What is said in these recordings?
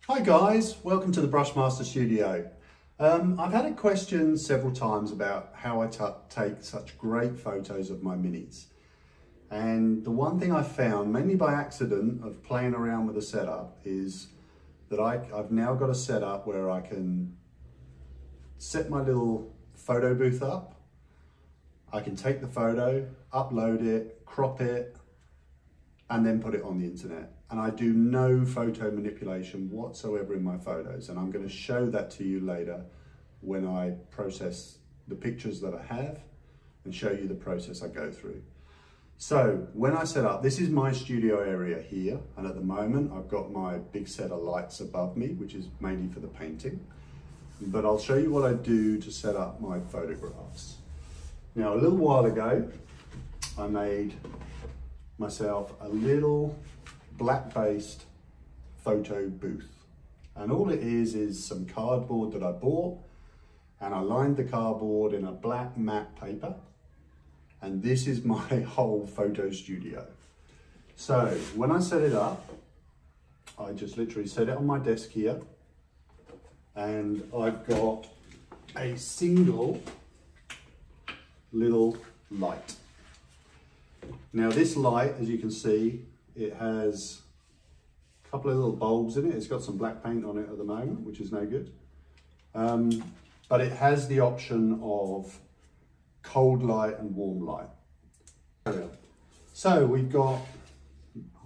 Hi guys, welcome to the Brushmaster studio. I've had a question several times about how I take such great photos of my minis. And the one thing I found, mainly by accident of playing around with the setup, is that I've now got a setup where I can set my little photo booth up. I can take the photo, upload it, crop it, and then put it on the internet. And I do no photo manipulation whatsoever in my photos. And I'm going to show that to you later when I process the pictures that I have and show you the process I go through. So when I set up, this is my studio area here. And at the moment, I've got my big set of lights above me, which is mainly for the painting. But I'll show you what I do to set up my photographs. Now, a little while ago, I made myself a little black-based photo booth. And all it is some cardboard that I bought, and I lined the cardboard in a black matte paper. And this is my whole photo studio. So when I set it up, I just literally set it on my desk here. And I've got a single little light. Now this light, as you can see, it has a couple of little bulbs in it. It's got some black paint on it at the moment, which is no good. But it has the option of cold light and warm light. So we've got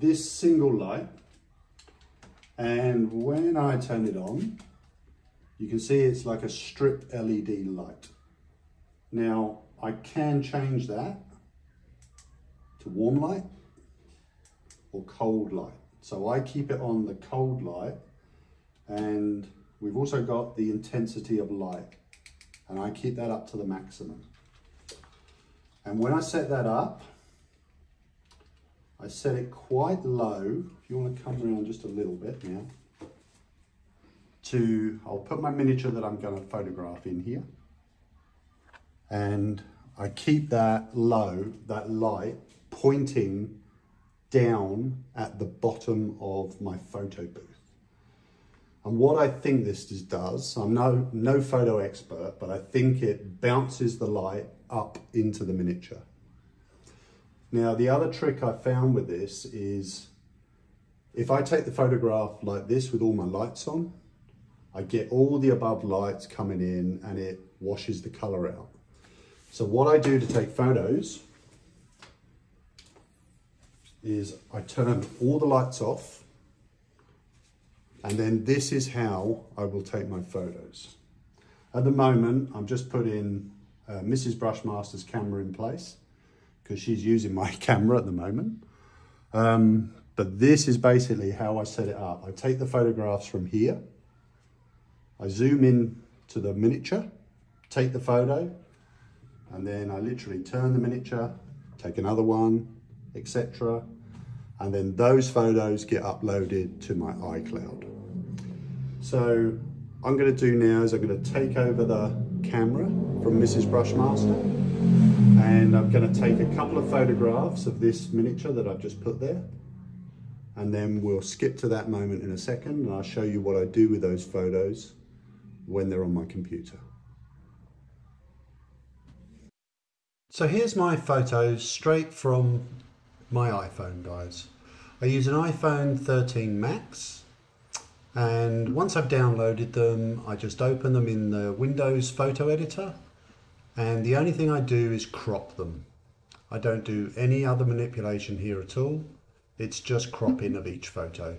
this single light, and when I turn it on, you can see it's like a strip LED light. Now I can change that to warm light or cold light. So I keep it on the cold light, and we've also got the intensity of light, and I keep that up to the maximum. And when I set that up, I set it quite low. If you want to come around just a little bit now, I'll put my miniature that I'm going to photograph in here. And I keep that low, that light, pointing down at the bottom of my photo booth. And what I think this does, I'm no photo expert, but I think it bounces the light up into the miniature. Now, the other trick I found with this is if I take the photograph like this with all my lights on, I get all the above lights coming in and it washes the color out. So what I do to take photos is I turn all the lights off, and then this is how I will take my photos. At the moment, I'm just putting Mrs. Brushmaster's camera in place because she's using my camera at the moment. But this is basically how I set it up. I take the photographs from here, I zoom in to the miniature, take the photo, and then I literally turn the miniature, take another one, etc. And then those photos get uploaded to my iCloud. So I'm going to do now is I'm going to take over the camera from Mrs. Brushmaster, and I'm going to take a couple of photographs of this miniature that I've just put there. And then we'll skip to that moment in a second, and I'll show you what I do with those photos when they're on my computer. So here's my photos straight from my iPhone, guys. I use an iPhone 13 Max, and once I've downloaded them, I just open them in the Windows photo editor, and the only thing I do is crop them. I don't do any other manipulation here at all. It's just cropping of each photo.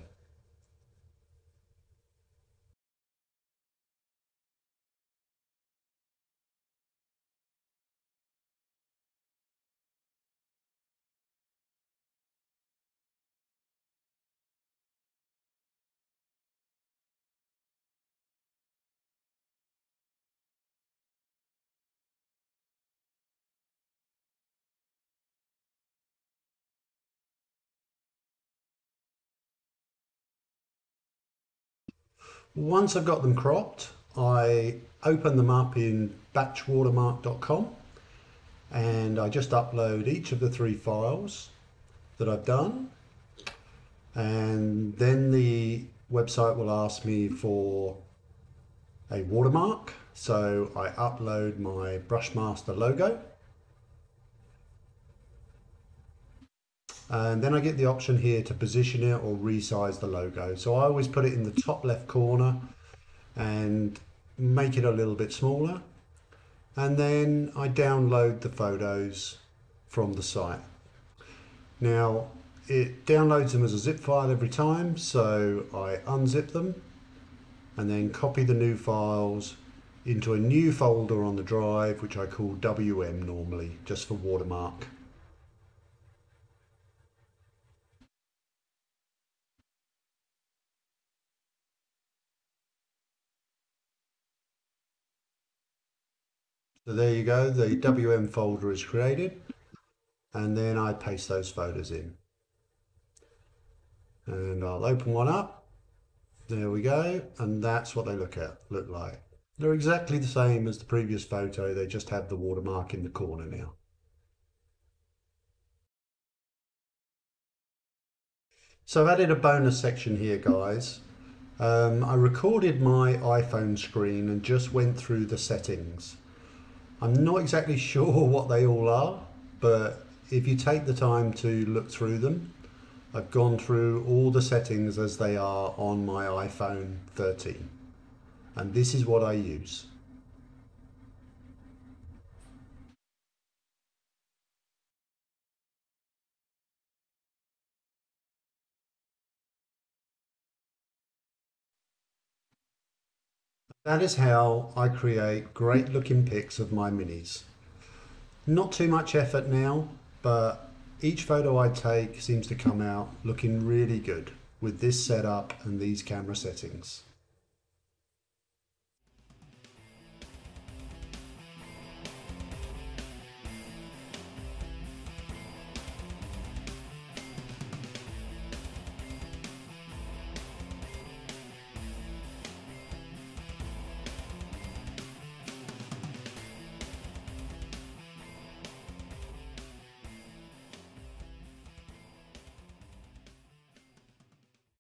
Once I've got them cropped, I open them up in batchwatermark.com, and I just upload each of the 3 files that I've done, and then the website will ask me for a watermark. So I upload my Brushmaster logo. And then I get the option here to position it or resize the logo. So I always put it in the top left corner and make it a little bit smaller. And then I download the photos from the site. Now it downloads them as a zip file every time, so I unzip them and then copy the new files into a new folder on the drive, which I call WM normally, just for watermark. So there you go, the WM folder is created, and then I paste those photos in. And I'll open one up. There we go, and that's what they look like. They're exactly the same as the previous photo, they just have the watermark in the corner now. So I've added a bonus section here, guys. I recorded my iPhone screen and just went through the settings. I'm not exactly sure what they all are, but if you take the time to look through them, I've gone through all the settings as they are on my iPhone 13. And this is what I use. That is how I create great looking pics of my minis. Not too much effort now, but each photo I take seems to come out looking really good with this setup and these camera settings.